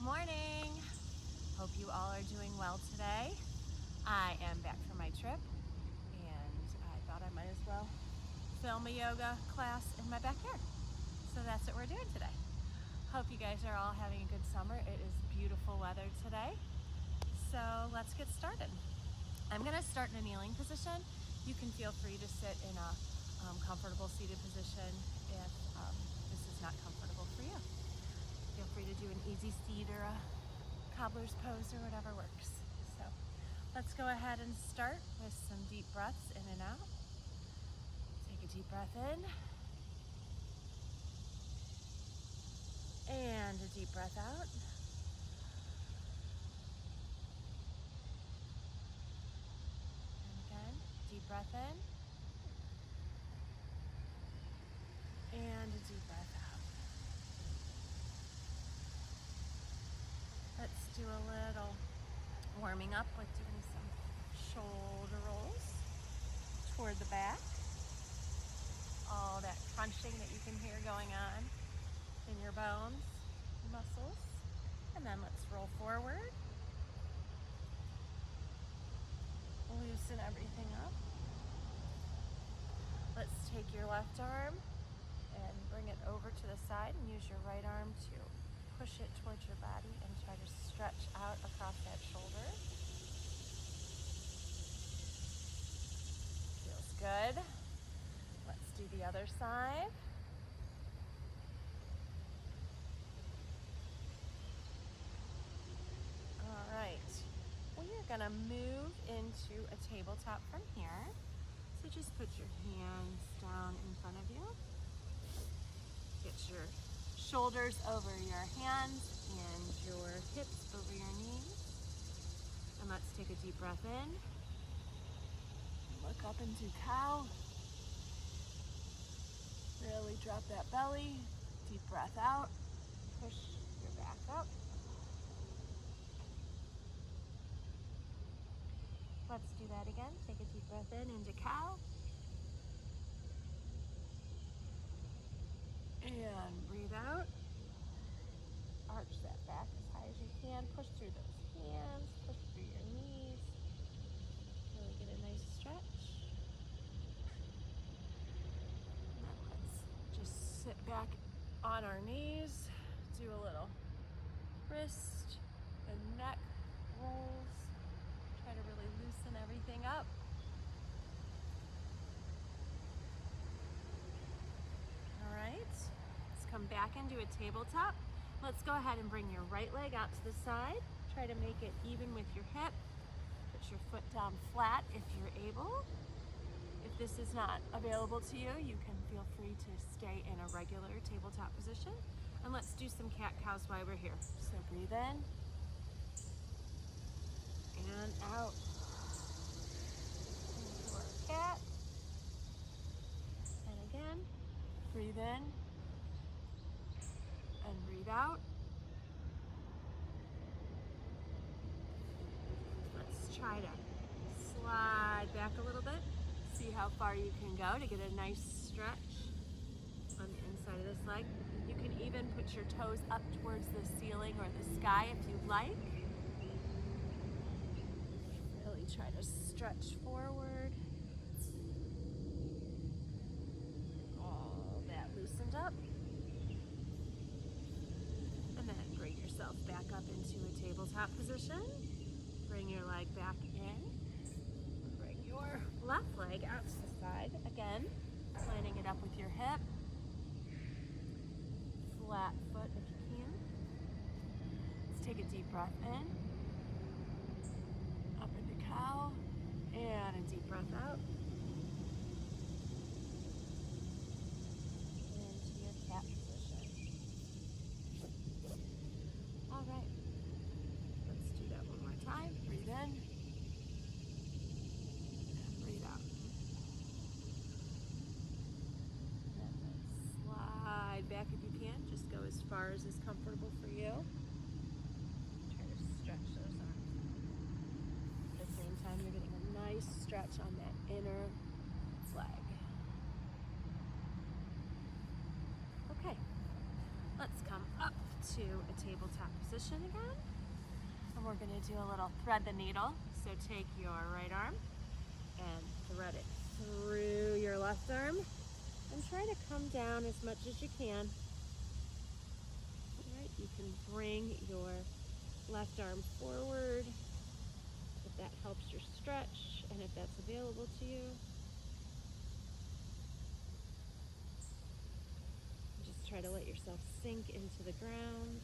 morning. Hope you all are doing well today. I am back from my trip and I thought I might as well film a yoga class in my backyard. So that's what we're doing today. Hope you guys are all having a good summer. It is beautiful weather today. So let's get started. I'm gonna start in a kneeling position. You can feel free to sit in a comfortable seated position if this is not comfortable for you. Feel free to do an easy seat or a cobbler's pose or whatever works. So let's go ahead and start with some deep breaths in and out. Take a deep breath in and a deep breath out. And again, deep breath in and a deep breath out. Let's do a little warming up with doing some shoulder rolls toward the back. All that crunching that you can hear going on in your bones, muscles. And then let's roll forward. Loosen everything up. Let's take your left arm and bring it over to the side and use your right arm to push it towards your body and try to stretch out across that shoulder. Feels good. Let's do the other side. All right, we are gonna move into a tabletop from here. So just put your hands down in front of you. Get your shoulders over your hands and your hips over your knees. And let's take a deep breath in. Look up into cow. Really drop that belly. Deep breath out. Push your back up. Let's do that again. Take a deep breath in into cow. And breathe out. Arch that back as high as you can. Push through those hands. Push through your knees. Really get a nice stretch. And then let's just sit back on our knees. Do a little wrist and neck rolls. Try to really loosen everything up. All right, let's come back into a tabletop. Let's go ahead and bring your right leg out to the side. Try to make it even with your hip. Put your foot down flat if you're able. If this is not available to you, you can feel free to stay in a regular tabletop position. And let's do some cat-cows while we're here. So breathe in and out. Into our cat. And again. Breathe in and breathe out. Let's try to slide back a little bit. See how far you can go to get a nice stretch on the inside of this leg. You can even put your toes up towards the ceiling or the sky if you'd like. Really try to stretch forward. That loosened up. And then bring yourself back up into a tabletop position. Bring your leg back in. Bring your left leg out to the side. Again, lining it up with your hip. Flat foot if you can. Let's take a deep breath in. Up into cow. And a deep breath out. Cat position. All right, let's do that one more time. Breathe in and breathe out. And then slide back if you can. Just go as far as is comfortable for you. Try to stretch those arms. At the same time, you're getting a nice stretch on that inner leg. Okay, let's come up to a tabletop position again. And we're gonna do a little thread the needle. So take your right arm and thread it through your left arm and try to come down as much as you can. All right, you can bring your left arm forward if that helps your stretch and if that's available to you. Just try to let yourself sink into the ground.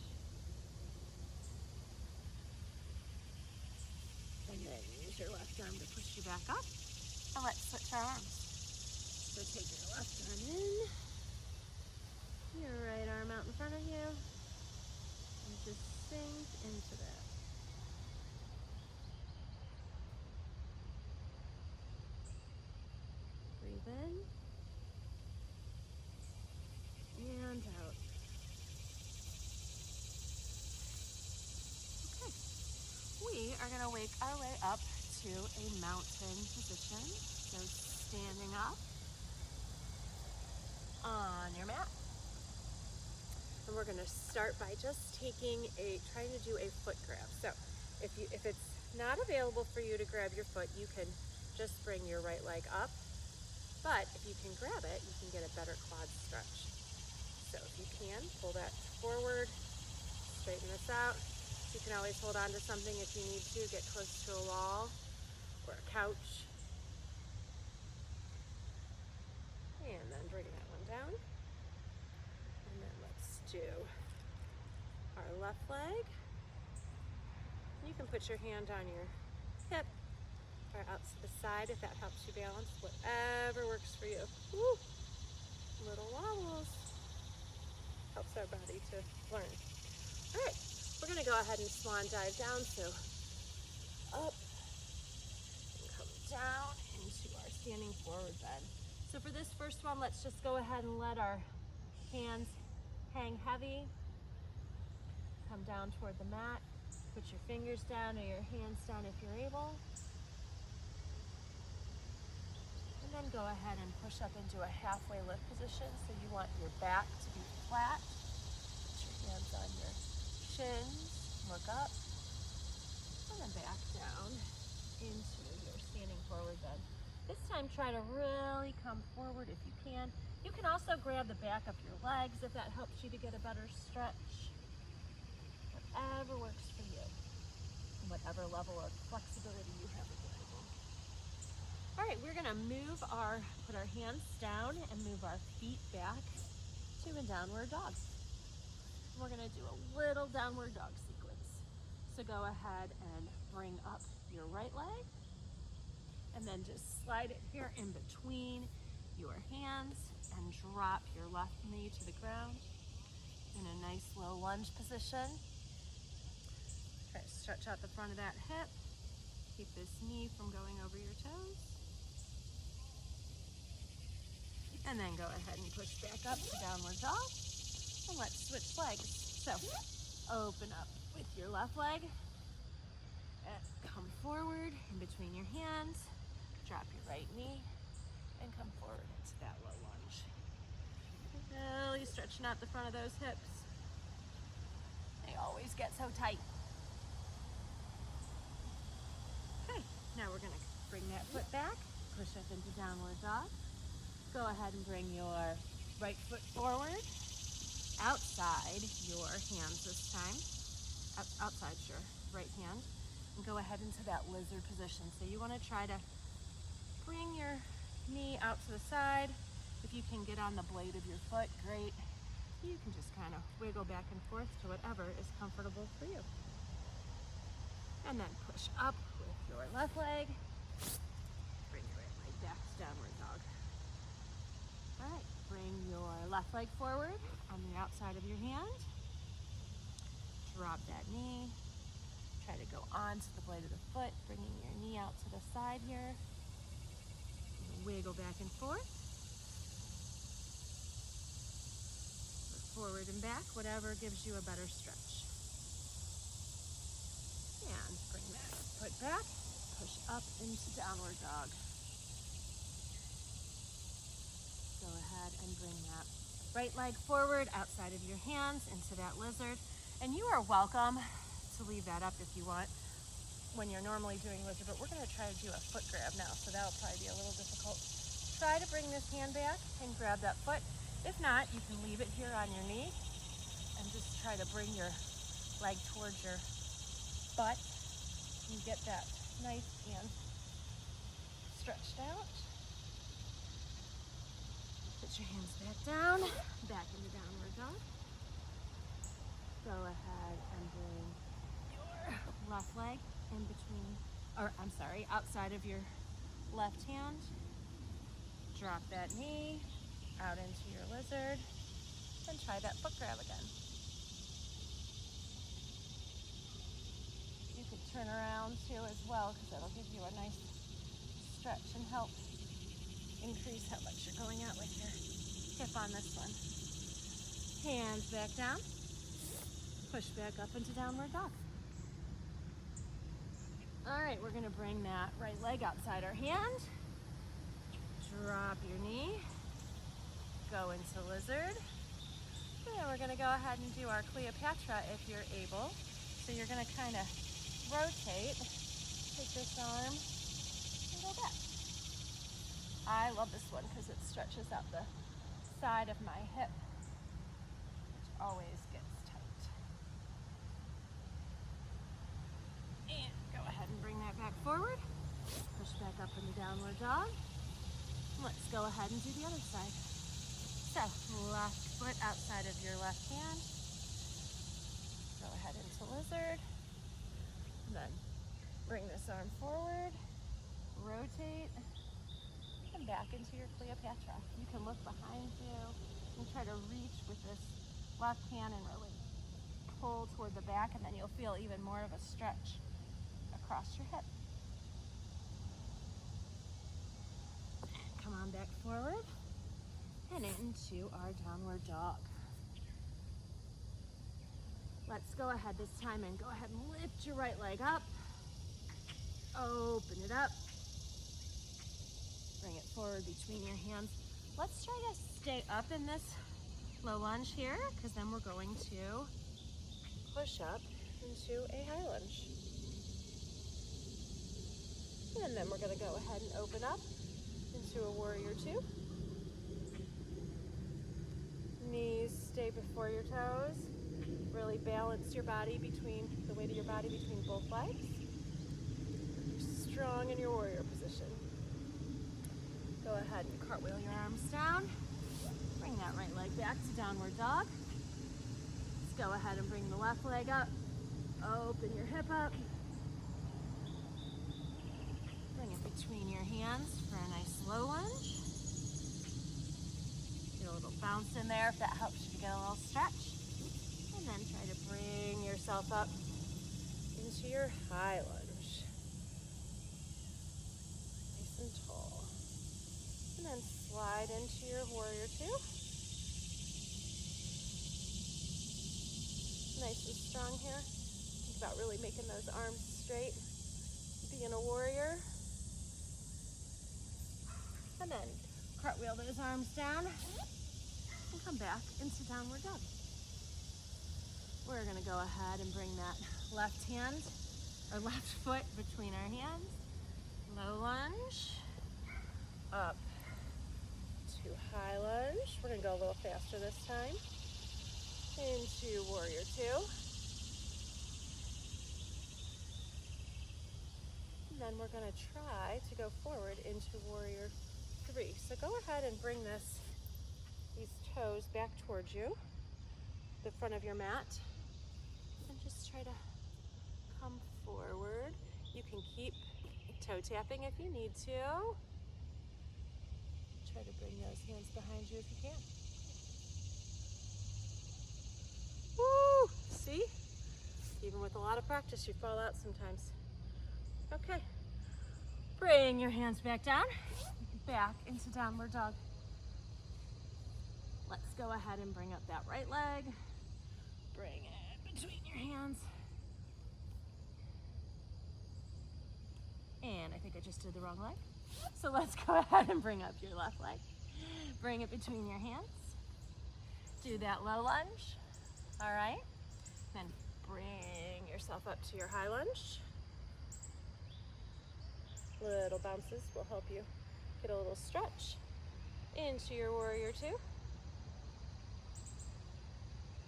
And then use your left arm to push you back up. And let's switch our arms. So take your left arm in, your right arm out in front of you, and just sink into that. Breathe in and out. Okay, we are going to wake our way up to a mountain position. So standing up on your mat. And we're going to start by just trying to do a foot grab. So if it's not available for you to grab your foot, you can just bring your right leg up. But if you can grab it, you can get a better quad stretch. So if you can, pull that forward, straighten this out. You can always hold on to something if you need to, get close to a wall or a couch. And then bring that one down. And then let's do our left leg. You can put your hand on your hip or out to the side if that helps you balance, whatever works for you. Woo! Little wobbles. Helps our body to learn. All right, we're gonna go ahead and swan dive down. So up and come down into our standing forward bend. So for this first one, let's just go ahead and let our hands hang heavy. Come down toward the mat. Put your fingers down or your hands down if you're able. And then go ahead and push up into a halfway lift position. So you want your back to be flat. Put your hands on your shins, look up, and then back down into your standing forward bend. This time try to really come forward if you can. You can also grab the back of your legs if that helps you to get a better stretch. Whatever works for you, and whatever level of flexibility you have available. All right, we're gonna put our hands down and move our feet back to a downward dog. We're gonna do a little downward dog sequence. So go ahead and bring up your right leg and then just slide it here in between your hands and drop your left knee to the ground in a nice low lunge position. Try to stretch out the front of that hip. Keep this knee from going over your toes. And then go ahead and push back up to downward dog. And let's switch legs. So open up with your left leg. And come forward in between your hands. Drop your right knee and come forward into that low lunge. Really stretching out the front of those hips. They always get so tight. Okay, now we're gonna bring that foot back, push up into downward dog. Go ahead and bring your right foot forward, outside your hands this time, outside your right hand, and go ahead into that lizard position. So you wanna try to bring your knee out to the side. If you can get on the blade of your foot, great. You can just kind of wiggle back and forth to whatever is comfortable for you. And then push up with your left leg. Bring your right leg back to downward dog. All right, bring your left leg forward on the outside of your hand. Drop that knee. Try to go onto the blade of the foot, bringing your knee out to the side here. Wiggle back and forth. Forward and back, whatever gives you a better stretch. And bring that foot back, push up into downward dog. Go ahead and bring that right leg forward outside of your hands into that lizard. And you are welcome to leave that up if you want when you're normally doing lizard, but we're gonna try to do a foot grab now, so that'll probably be a little difficult. Try to bring this hand back and grab that foot. If not, you can leave it here on your knee and just try to bring your leg towards your butt and get that nice and stretched out. Put your hands back down, back into downward dog. Go ahead and bring your left leg in between, or I'm sorry, outside of your left hand. Drop that knee out into your lizard and try that foot grab again. You could turn around too as well, because that'll give you a nice stretch and help increase how much you're going out with your hip on this one. Hands back down. Push back up into downward dog. All right, we're gonna bring that right leg outside our hand. Drop your knee. Go into lizard. And we're gonna go ahead and do our Cleopatra if you're able. So you're gonna kind of rotate, take this arm, and go back. I love this one because it stretches out the side of my hip, which always gets tight. And go ahead and bring that back forward. Push back up into downward dog. Let's go ahead and do the other side. So, left foot outside of your left hand. Go ahead into lizard. And then bring this arm forward, rotate, and back into your Cleopatra. You can look behind you and try to reach with this left hand and really pull toward the back, and then you'll feel even more of a stretch across your hip. Come on back forward and into our downward dog. Let's go ahead this time and go ahead and lift your right leg up. Open it up. Bring it forward between your hands. Let's try to stay up in this low lunge here, because then we're going to push up into a high lunge. And then we're going to go ahead and open up into a warrior two. Knees stay before your toes. Really balance your body between, the weight of your body between both legs. You're strong in your warrior position. Go ahead and cartwheel your arms down. Bring that right leg back to downward dog. Let's go ahead and bring the left leg up. Open your hip up. Bring it between your hands for a nice low lunge. Get a little bounce in there if that helps you to get a little stretch. And then try to bring yourself up into your high lunge. Nice and tall. And then slide into your warrior two. Nice and strong here. Think about really making those arms straight. Being a warrior. And then cartwheel those arms down and come back into downward dog. We're going to go ahead and bring that left hand or left foot between our hands. Low lunge. Up to high lunge. We're going to go a little faster this time. Into warrior two. And then we're going to try to go forward into warrior three. So go ahead and bring these toes back towards you, the front of your mat, and just try to come forward. You can keep toe tapping if you need to. Try to bring those hands behind you if you can. Woo! See? Even with a lot of practice, you fall out sometimes. Okay. Bring your hands back down, back into downward dog. Let's go ahead and bring up that right leg. Bring it between your hands. And I think I just did the wrong leg. So let's go ahead and bring up your left leg. Bring it between your hands. Do that low lunge. All right. Then bring yourself up to your high lunge. Little bounces will help you get a little stretch into your warrior two.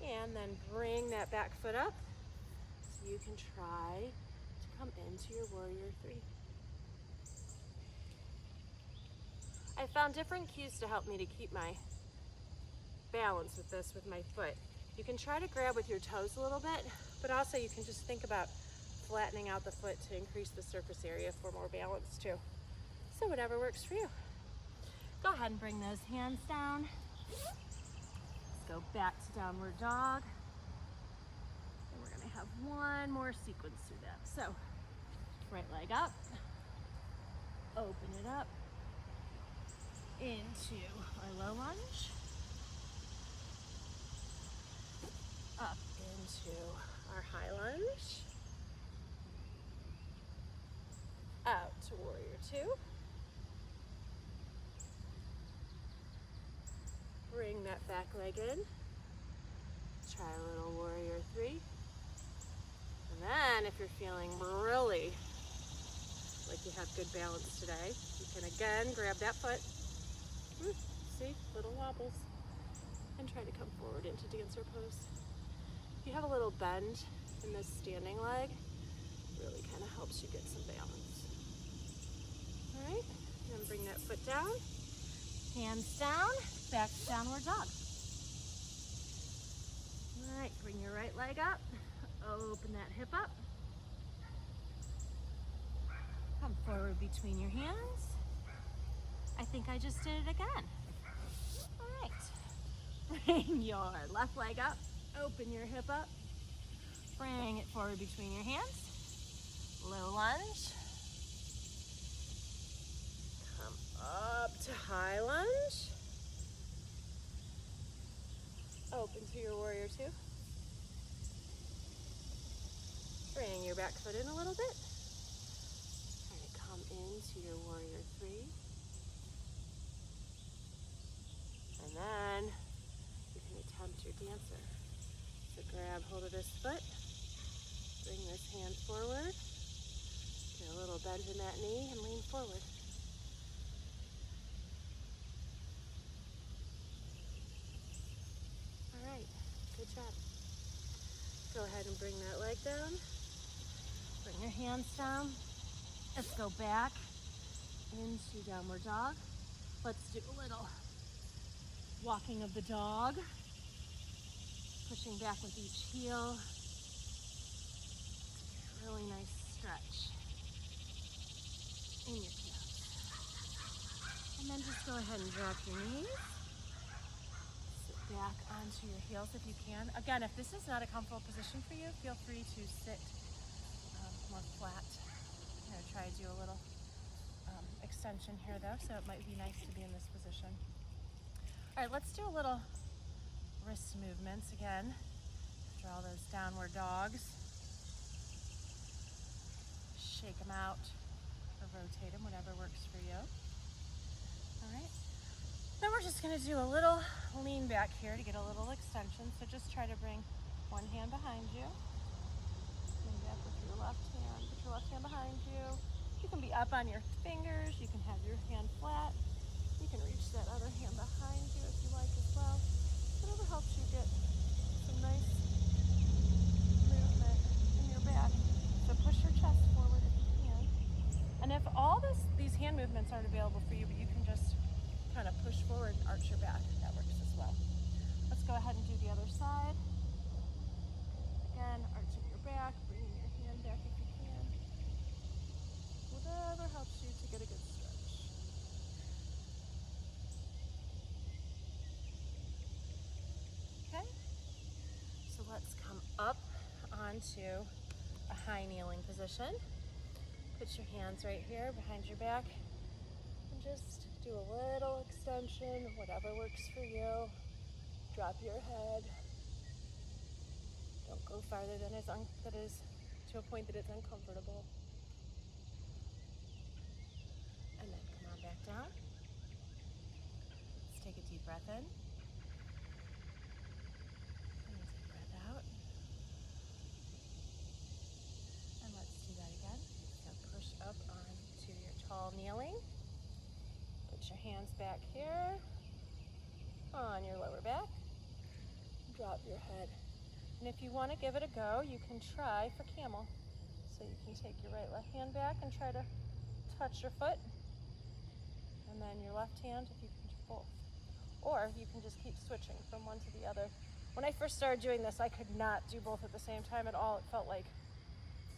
And then bring that back foot up so you can try to come into your warrior three. I found different cues to help me to keep my balance with this with my foot. You can try to grab with your toes a little bit, but also you can just think about flattening out the foot to increase the surface area for more balance too. So whatever works for you. Go ahead and bring those hands down. Let's go back to downward dog. And we're gonna have one more sequence through that. So, right leg up, open it up into our low lunge, up into our high lunge, out to warrior two. Bring that back leg in. Try a little warrior three. And then if you're feeling really like you have good balance today, you can again grab that foot. See, little wobbles. And try to come forward into dancer pose. If you have a little bend in this standing leg, really kind of helps you get some balance. All right, then bring that foot down. Hands down, back to downward dog. All right, bring your right leg up, open that hip up. Come forward between your hands. I think I just did it again. All right, bring your left leg up, open your hip up. Bring it forward between your hands. Low lunge. Up to high lunge. Open to your warrior two. Bring your back foot in a little bit. Try to come into your warrior three. And then you can attempt your dancer. So grab hold of this foot. Bring this hand forward. Get a little bend in that knee and lean forward. Good job. Go ahead and bring that leg down. Bring your hands down. Let's go back into downward dog. Let's do a little walking of the dog. Pushing back with each heel. Really nice stretch in your heels. And then just go ahead and drop your knees. Back onto your heels if you can. Again, if this is not a comfortable position for you, feel free to sit more flat. I'm going to try to do a little extension here though, so it might be nice to be in this position. All right, let's do a little wrist movements again after all those downward dogs. Shake them out or rotate them, whatever works for you. All right. Then we're just gonna do a little lean back here to get a little extension. So just try to bring one hand behind you. Lean back with your left hand. Put your left hand behind you. You can be up on your fingers. You can have your hand flat. You can reach that other hand behind you if you like as well. Whatever helps you get some nice movement in your back. So push your chest forward if you can. And if all these hand movements aren't available for you, but you can just kind of push forward and arch your back. That works as well. Let's go ahead and do the other side. Again, arching your back, bringing your hand back if you can. Whatever helps you to get a good stretch. Okay, so let's come up onto a high kneeling position. Put your hands right here behind your back and just do a little extension, whatever works for you. Drop your head. Don't go farther than that is to a point that it's uncomfortable. And then come on back down. Let's take a deep breath in. And a deep breath out. all kneeling. Put your hands back here on your lower back. Drop your head. And if you want to give it a go, you can try for camel. So you can take your right left hand back and try to touch your foot. And then your left hand, if you can do both. Or you can just keep switching from one to the other. When I first started doing this, I could not do both at the same time at all. It felt like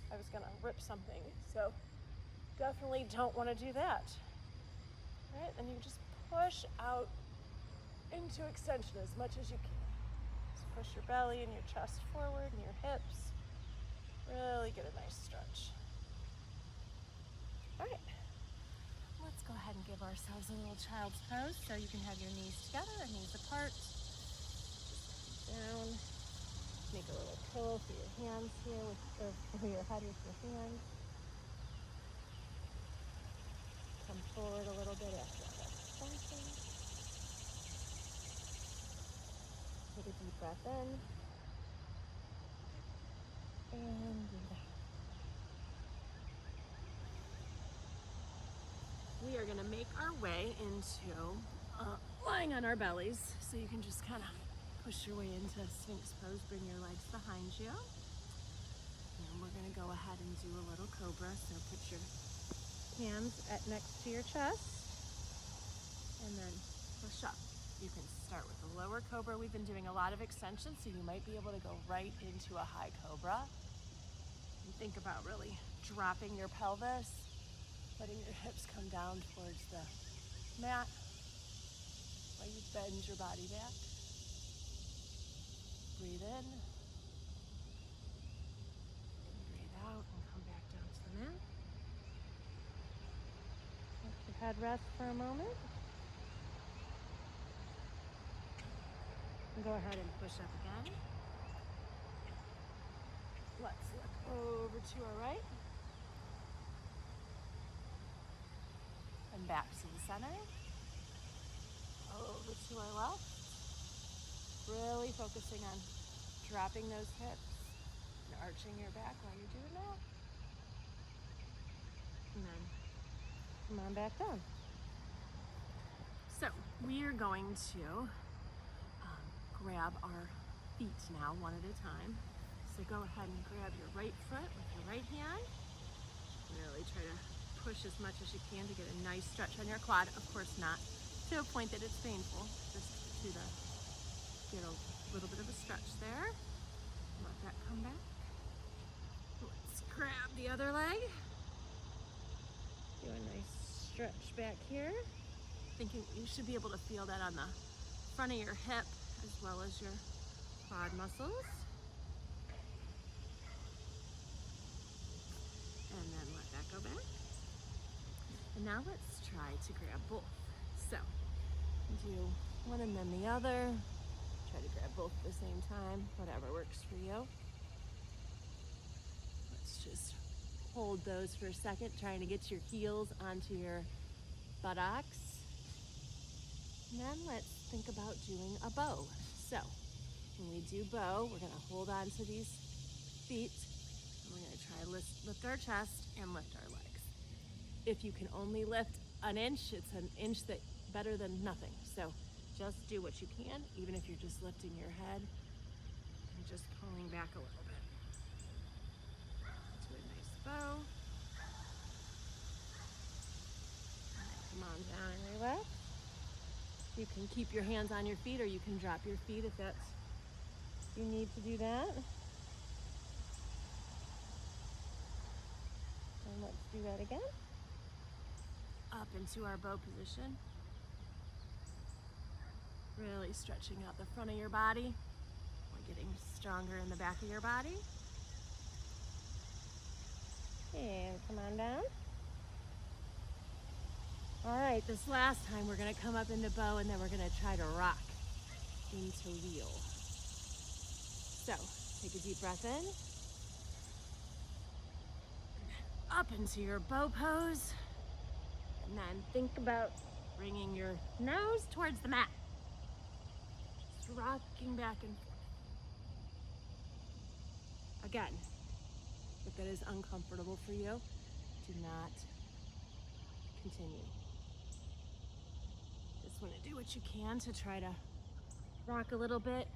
I was gonna rip something. So definitely don't want to do that. All right, and you just push out into extension as much as you can. Just push your belly and your chest forward and your hips. Really get a nice stretch. All right, let's go ahead and give ourselves a little child's pose. So you can have your knees together or knees apart. Down. Make a little pillow for your hands here, or for your head with your hands. Come forward a little bit after that extension. Take a deep breath in. And breathe out. We are going to make our way into lying on our bellies. So you can just kind of push your way into Sphinx pose. Bring your legs behind you. And we're going to go ahead and do a little cobra. So put your hands next to your chest. And then push up. You can start with the lower cobra. We've been doing a lot of extensions, so you might be able to go right into a high cobra. And think about really dropping your pelvis, letting your hips come down towards the mat while you bend your body back. Breathe in. Breathe out and come back down to the mat. Let your head rest for a moment. And go ahead and push up again. Let's look over to our right. And back to the center. Over to our left. Really focusing on dropping those hips and arching your back while you're doing that. And then come on back down. So we are going to grab our feet now one at a time. So go ahead and grab your right foot with your right hand. Really try to push as much as you can to get a nice stretch on your quad. Of course not to a point that it's painful, just to get a little bit of a stretch there. Let that come back. Let's grab the other leg. Do a nice stretch back here. Thinking you should be able to feel that on the front of your hip as well as your quad muscles. And then let that go back. And now let's try to grab both. So do one and then the other. Try to grab both at the same time, whatever works for you. Let's just hold those for a second, trying to get your heels onto your buttocks. And then let's think about doing a bow. So when we do bow, we're gonna hold on to these feet and we're gonna try to lift our chest and lift our legs. If you can only lift an inch, it's an inch that better than nothing. So just do what you can, even if you're just lifting your head and just pulling back a little bit. Do a nice bow. Come on down and relax. You can keep your hands on your feet or you can drop your feet if that's you need to do that. And let's do that again. Up into our bow position. Really stretching out the front of your body. We're getting stronger in the back of your body. And come on down. All right, this last time we're gonna come up into bow and then we're gonna try to rock into wheel. So, take a deep breath in. Up into your bow pose. And then think about bringing your nose towards the mat. Just rocking back and forth. Again, if that is uncomfortable for you, do not continue. Just want to do what you can to try to rock a little bit,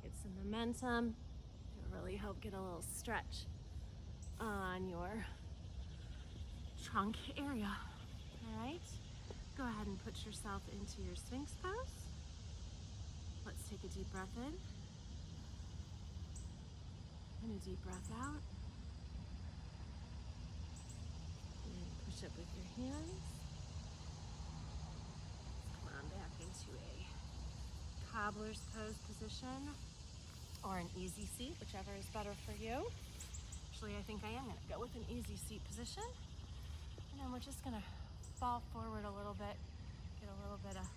get some momentum. It'll really help get a little stretch on your trunk area. All right, go ahead and put yourself into your Sphinx pose. Let's take a deep breath in and a deep breath out. And push up with your hands. Come on back into a cobbler's pose position or an easy seat, whichever is better for you. Actually, I think I am going to go with an easy seat position. And then we're just going to fall forward a little bit, get a little bit of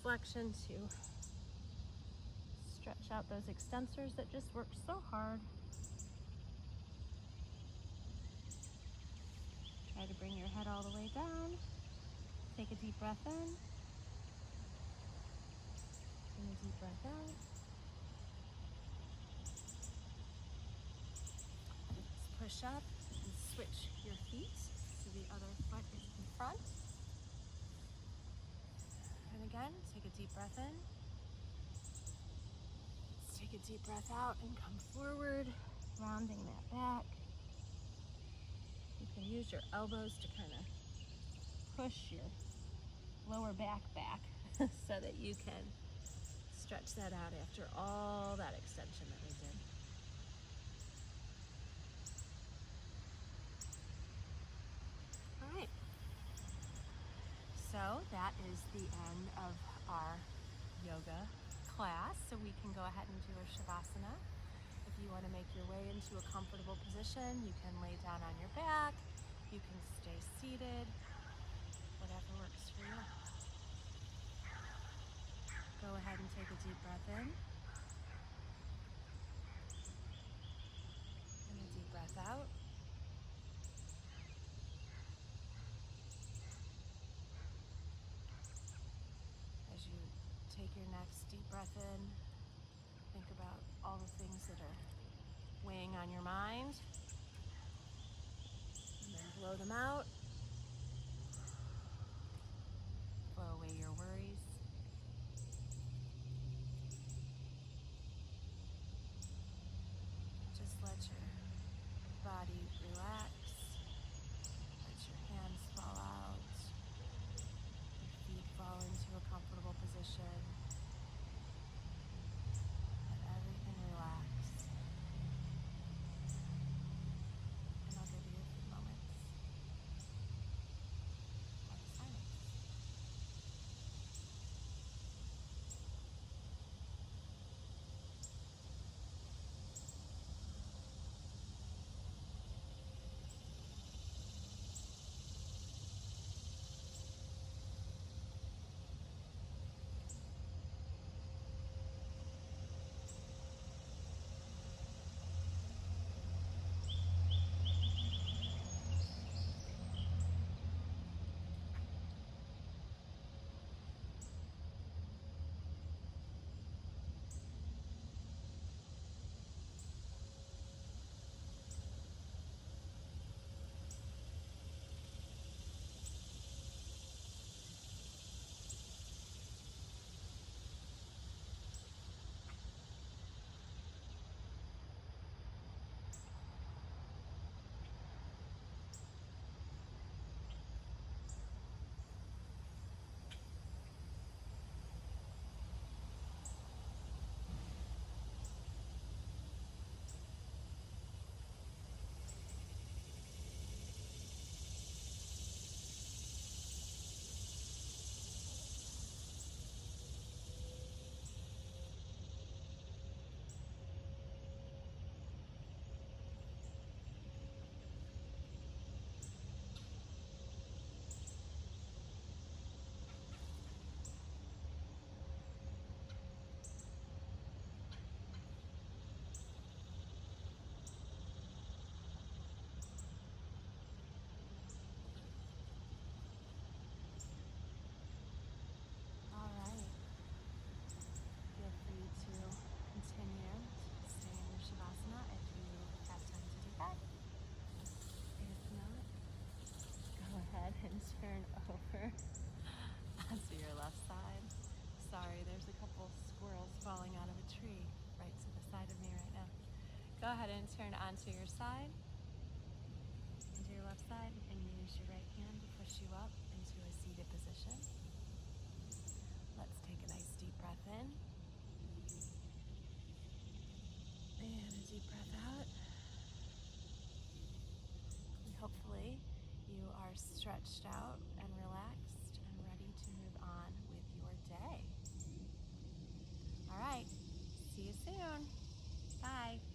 flexion to stretch out those extensors that just work so hard. Try to bring your head all the way down. Take a deep breath in. And a deep breath out. Let's push up and switch your feet so the other foot is in front. And again, take a deep breath in. Take a deep breath out and come forward, rounding that back. You can use your elbows to kind of push your lower back so that you can stretch that out after all that extension that we did. All right. So that is the end of our yoga class, so we can go ahead and do a Shavasana. If you want to make your way into a comfortable position, you can lay down on your back, you can stay seated, whatever works for you. Go ahead and take a deep breath in and a deep breath out. As you take your next deep breath in, think about all the things that are weighing on your mind, and then blow them out. Blow away your worries. Just let your body relax. Let your hands fall out. Your feet fall into a comfortable position. Let everything relax. And I'll give you a few moments of silence. turn over onto your left side. Sorry, there's a couple squirrels falling out of a tree right to the side of me right now. Go ahead and turn onto your side, onto your left side, and use your right hand to push you up into a seated position. Let's take a nice deep breath in. And a deep breath out. And hopefully you are stretched out and relaxed and ready to move on with your day. All right, see you soon. Bye.